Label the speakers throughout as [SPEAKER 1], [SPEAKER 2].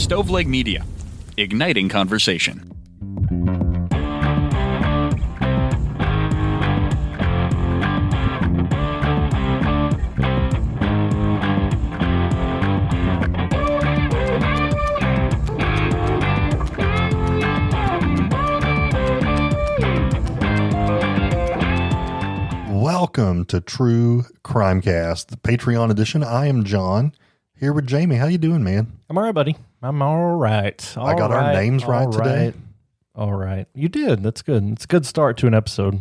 [SPEAKER 1] Stoveleg Media, igniting conversation.
[SPEAKER 2] Welcome to True Crimecast, the Patreon edition. I am John, here with Jamie. How you doing, man?
[SPEAKER 3] I'm all right, buddy. I'm all right.
[SPEAKER 2] I got our names right today.
[SPEAKER 3] All right. You did. That's good. It's a good start to an episode.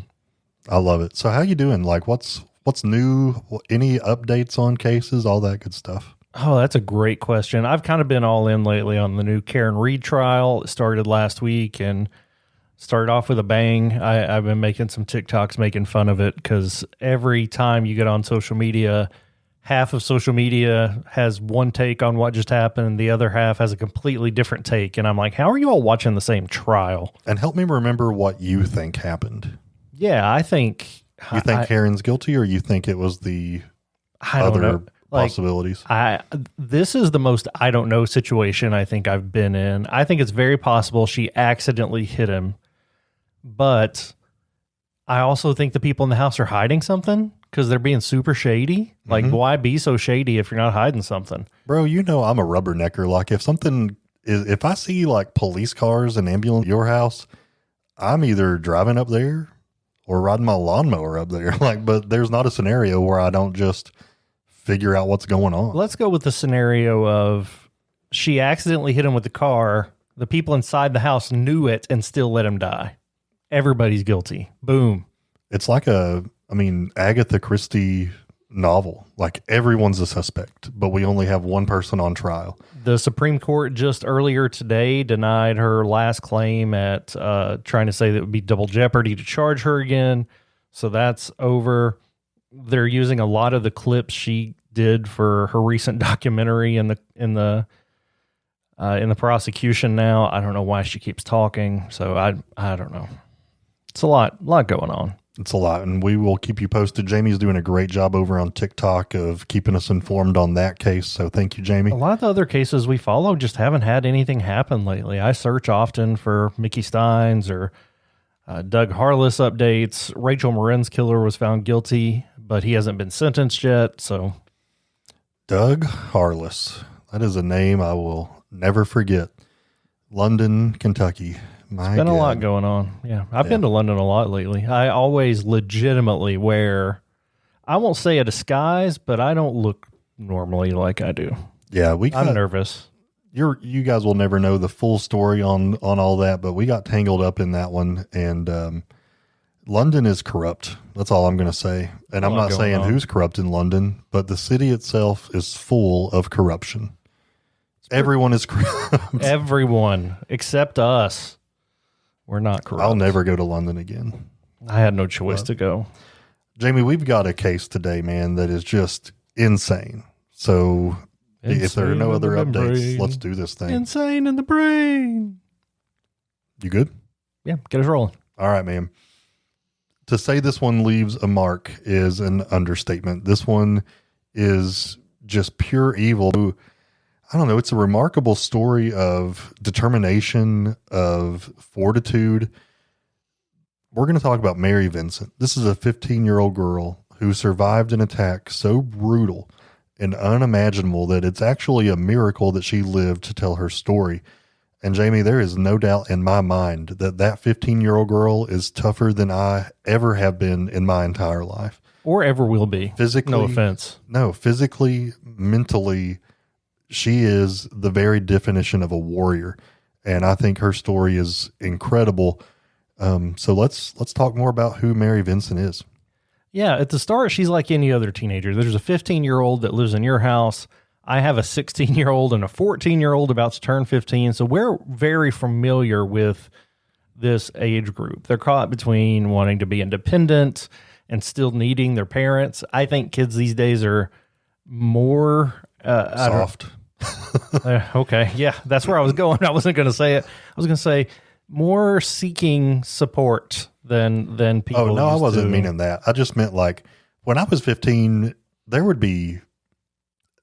[SPEAKER 2] I love it. So how you doing? Like, what's new? Any updates on cases? All that good stuff.
[SPEAKER 3] Oh, that's a great question. I've kind of been all in lately on the new Karen Reed trial. It started last week and started off with a bang. I've been making some TikToks making fun of it because every time you get on social media, half of social media has one take on what just happened and the other half has a completely different take. And I'm like, how are you all watching the same trial?
[SPEAKER 2] And help me remember what you think happened.
[SPEAKER 3] Yeah, I think...
[SPEAKER 2] You think Karen's guilty, or you think it was the other possibilities?
[SPEAKER 3] This is the most I don't know situation I think I've been in. I think it's very possible she accidentally hit him. But I also think the people in the house are hiding something because they're being super shady. Like, why be so shady if you're not hiding something?
[SPEAKER 2] Bro, you know I'm a rubbernecker. Like, if I see like police cars and ambulance at your house, I'm either driving up there or riding my lawnmower up there. Like, but there's not a scenario where I don't just figure out what's going on.
[SPEAKER 3] Let's go with the scenario of she accidentally hit him with the car. The people inside the house knew it and still let him die. Everybody's guilty. Boom.
[SPEAKER 2] It's like Agatha Christie novel. Like, everyone's a suspect, but we only have one person on trial.
[SPEAKER 3] The Supreme Court just earlier today denied her last claim at trying to say that it would be double jeopardy to charge her again. So that's over. They're using a lot of the clips she did for her recent documentary in the prosecution now. I don't know why she keeps talking. So I don't know. It's a lot going on.
[SPEAKER 2] It's a lot, and we will keep you posted. Jamie's doing a great job over on TikTok of keeping us informed on that case, so thank you, Jamie.
[SPEAKER 3] A lot of the other cases we follow just haven't had anything happen lately. I search often for Mickey Steins or Doug Harless updates. Rachel Marin's killer was found guilty, but he hasn't been sentenced yet, so...
[SPEAKER 2] Doug Harless. That is a name I will never forget. London, Kentucky.
[SPEAKER 3] It's been a lot going on. Yeah. I've been to London a lot lately. I always legitimately wear, I won't say a disguise, but I don't look normally like I do.
[SPEAKER 2] Yeah.
[SPEAKER 3] I'm nervous.
[SPEAKER 2] You guys will never know the full story on all that, but we got tangled up in that one. And London is corrupt. That's all I'm going to say. And I'm not saying who's corrupt in London, but the city itself is full of corruption. Everyone is corrupt.
[SPEAKER 3] Everyone except us. We're not corrupt.
[SPEAKER 2] I'll never go to London again.
[SPEAKER 3] I had no choice to go.
[SPEAKER 2] Jamie, we've got a case today, man, that is just insane. So if there are no other updates, let's do this thing.
[SPEAKER 3] Insane in the brain.
[SPEAKER 2] You good?
[SPEAKER 3] Yeah, get us rolling.
[SPEAKER 2] All right, man. To say this one leaves a mark is an understatement. This one is just pure evil. I don't know. It's a remarkable story of determination, of fortitude. We're going to talk about Mary Vincent. This is a 15-year-old girl who survived an attack so brutal and unimaginable that it's actually a miracle that she lived to tell her story. And Jamie, there is no doubt in my mind that 15-year-old girl is tougher than I ever have been in my entire life.
[SPEAKER 3] Or ever will be.
[SPEAKER 2] Physically.
[SPEAKER 3] No offense.
[SPEAKER 2] No, physically, mentally, she is the very definition of a warrior, and I think her story is incredible. So let's talk more about who Mary Vincent is.
[SPEAKER 3] Yeah, at the start, she's like any other teenager. There's a 15-year-old that lives in your house. I have a 16-year-old and a 14-year-old about to turn 15, so we're very familiar with this age group. They're caught between wanting to be independent and still needing their parents. I think kids these days are more...
[SPEAKER 2] soft.
[SPEAKER 3] Okay. Yeah, that's where I was going. I wasn't going to say it. I was going to say more seeking support than people.
[SPEAKER 2] Oh, no, I wasn't meaning that. I just meant like when I was 15, there would be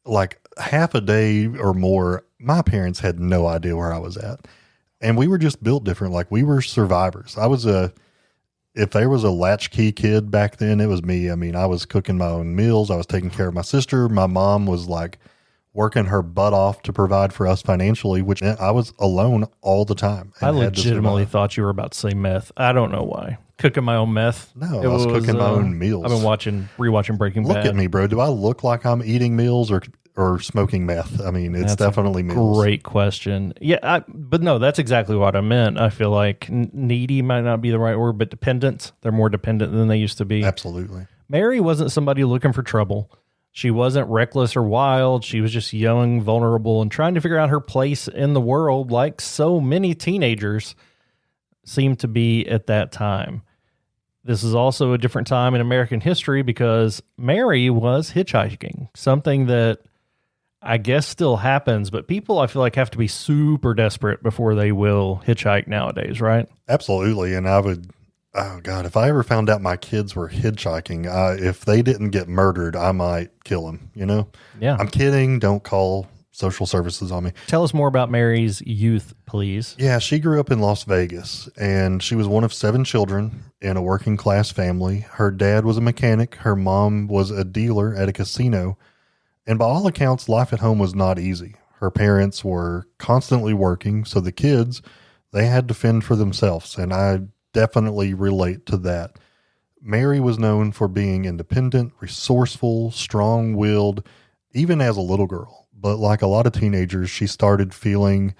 [SPEAKER 2] like half a day or more my parents had no idea where I was at. And we were just built different. Like, we were survivors. If there was a latchkey kid back then, it was me. I mean, I was cooking my own meals. I was taking care of my sister. My mom was like working her butt off to provide for us financially, which meant I was alone all the time.
[SPEAKER 3] I legitimately thought you were about to say meth. I don't know why. Cooking my own meth?
[SPEAKER 2] No, I was cooking my own meals.
[SPEAKER 3] I've been rewatching Breaking Bad.
[SPEAKER 2] Look at me, bro. Do I look like I'm eating meals or smoking meth? I mean, it's definitely meals.
[SPEAKER 3] Great question. Yeah, but no, that's exactly what I meant. I feel like needy might not be the right word, but dependent. They're more dependent than they used to be.
[SPEAKER 2] Absolutely.
[SPEAKER 3] Mary wasn't somebody looking for trouble. She wasn't reckless or wild. She was just young, vulnerable, and trying to figure out her place in the world like so many teenagers seemed to be at that time. This is also a different time in American history because Mary was hitchhiking, something that I guess still happens, but people I feel like have to be super desperate before they will hitchhike nowadays, right?
[SPEAKER 2] Absolutely. And oh God, if I ever found out my kids were hitchhiking, if they didn't get murdered, I might kill them, you know?
[SPEAKER 3] Yeah.
[SPEAKER 2] I'm kidding. Don't call social services on me.
[SPEAKER 3] Tell us more about Mary's youth, please.
[SPEAKER 2] Yeah, she grew up in Las Vegas, and she was one of 7 children in a working class family. Her dad was a mechanic. Her mom was a dealer at a casino. And by all accounts, life at home was not easy. Her parents were constantly working, so the kids, they had to fend for themselves, and I definitely relate to that. Mary was known for being independent, resourceful, strong-willed, even as a little girl. But like a lot of teenagers, she started feeling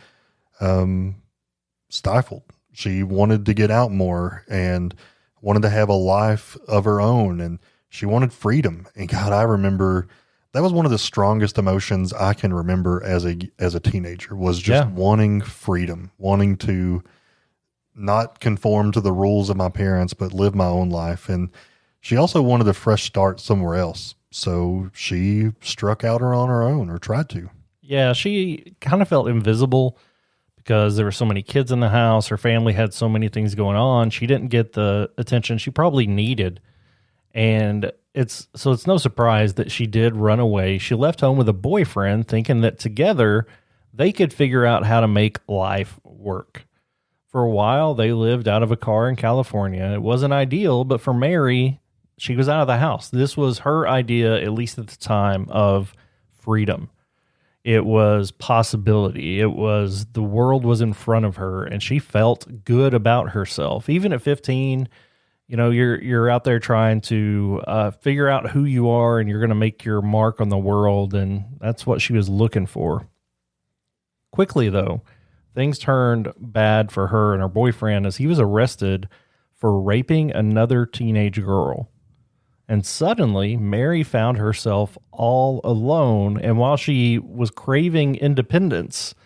[SPEAKER 2] stifled. She wanted to get out more and wanted to have a life of her own, and she wanted freedom. And God, I remember that was one of the strongest emotions I can remember as a teenager, was just wanting freedom, wanting to not conform to the rules of my parents, but live my own life. And she also wanted a fresh start somewhere else. So she struck out on her own, or tried to.
[SPEAKER 3] Yeah, she kind of felt invisible because there were so many kids in the house. Her family had so many things going on. She didn't get the attention she probably needed. And it's no surprise that she did run away. She left home with a boyfriend thinking that together they could figure out how to make life work. For a while, they lived out of a car in California. It wasn't ideal, but for Mary, she was out of the house. This was her idea, at least at the time, of freedom. It was possibility. It was the world was in front of her, and she felt good about herself. Even at 15, you know, you're out there trying to figure out who you are, and you're going to make your mark on the world, and that's what she was looking for. Quickly, though, things turned bad for her and her boyfriend as he was arrested for raping another teenage girl. And suddenly, Mary found herself all alone. And while she was craving independence,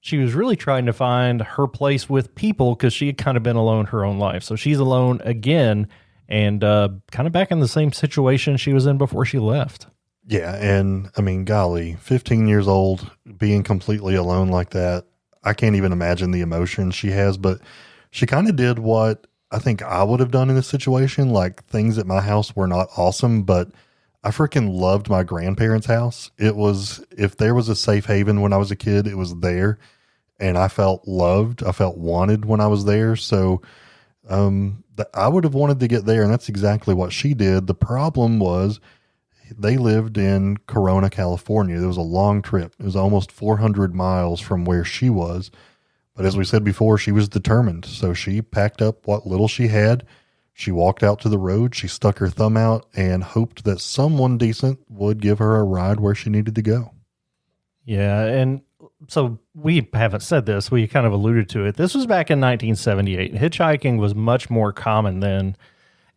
[SPEAKER 3] she was really trying to find her place with people because she had kind of been alone her own life. So she's alone again and kind of back in the same situation she was in before she left.
[SPEAKER 2] Yeah. And I mean, golly, 15 years old, being completely alone like that. I can't even imagine the emotion she has, but she kind of did what I think I would have done in this situation. Like, things at my house were not awesome, but I freaking loved my grandparents' house. It was, if there was a safe haven when I was a kid, it was there, and I felt loved. I felt wanted when I was there. So, I would have wanted to get there, and that's exactly what she did. The problem was they lived in Corona, California. It was a long trip. It was almost 400 miles from where she was. But as we said before, she was determined. So she packed up what little she had. She walked out to the road. She stuck her thumb out and hoped that someone decent would give her a ride where she needed to go.
[SPEAKER 3] Yeah. And so we haven't said this. We kind of alluded to it. This was back in 1978. Hitchhiking was much more common then.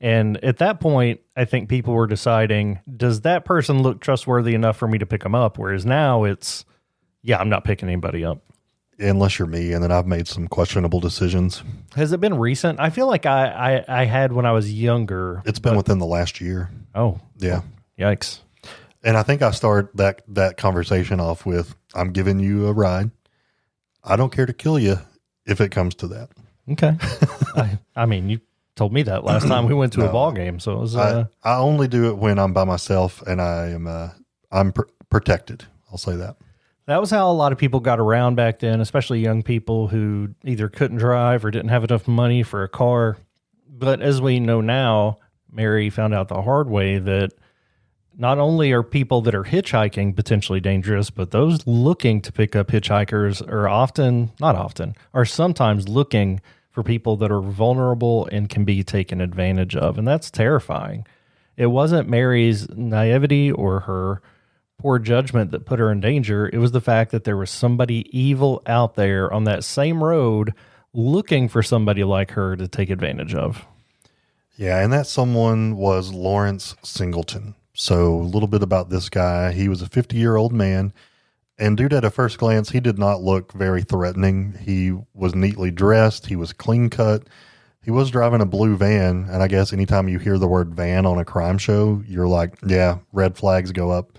[SPEAKER 3] And at that point, I think people were deciding, does that person look trustworthy enough for me to pick them up? Whereas now it's, yeah, I'm not picking anybody up.
[SPEAKER 2] Unless you're me, and then I've made some questionable decisions. Has
[SPEAKER 3] it been recent? I feel like I had when I was younger.
[SPEAKER 2] It's been within the last year.
[SPEAKER 3] Oh.
[SPEAKER 2] Yeah.
[SPEAKER 3] Yikes.
[SPEAKER 2] And I think I start that conversation off with, I'm giving you a ride. I don't care to kill you if it comes to that.
[SPEAKER 3] Okay. I mean, you told me that last time we went to a ball game. So it was,
[SPEAKER 2] I only do it when I'm by myself and I'm protected. I'll say that.
[SPEAKER 3] That was how a lot of people got around back then, especially young people who either couldn't drive or didn't have enough money for a car. But as we know now, Mary found out the hard way that not only are people that are hitchhiking potentially dangerous, but those looking to pick up hitchhikers are sometimes looking for people that are vulnerable and can be taken advantage of. And that's terrifying. It wasn't Mary's naivety or her poor judgment that put her in danger. It was the fact that there was somebody evil out there on that same road looking for somebody like her to take advantage of.
[SPEAKER 2] Yeah, and that someone was Lawrence Singleton. So a little bit about this guy. He was a 50-year-old man, and dude, at a first glance, he did not look very threatening. He was neatly dressed. He was clean cut. He was driving a blue van, and I guess anytime you hear the word van on a crime show, you're like, yeah, red flags go up.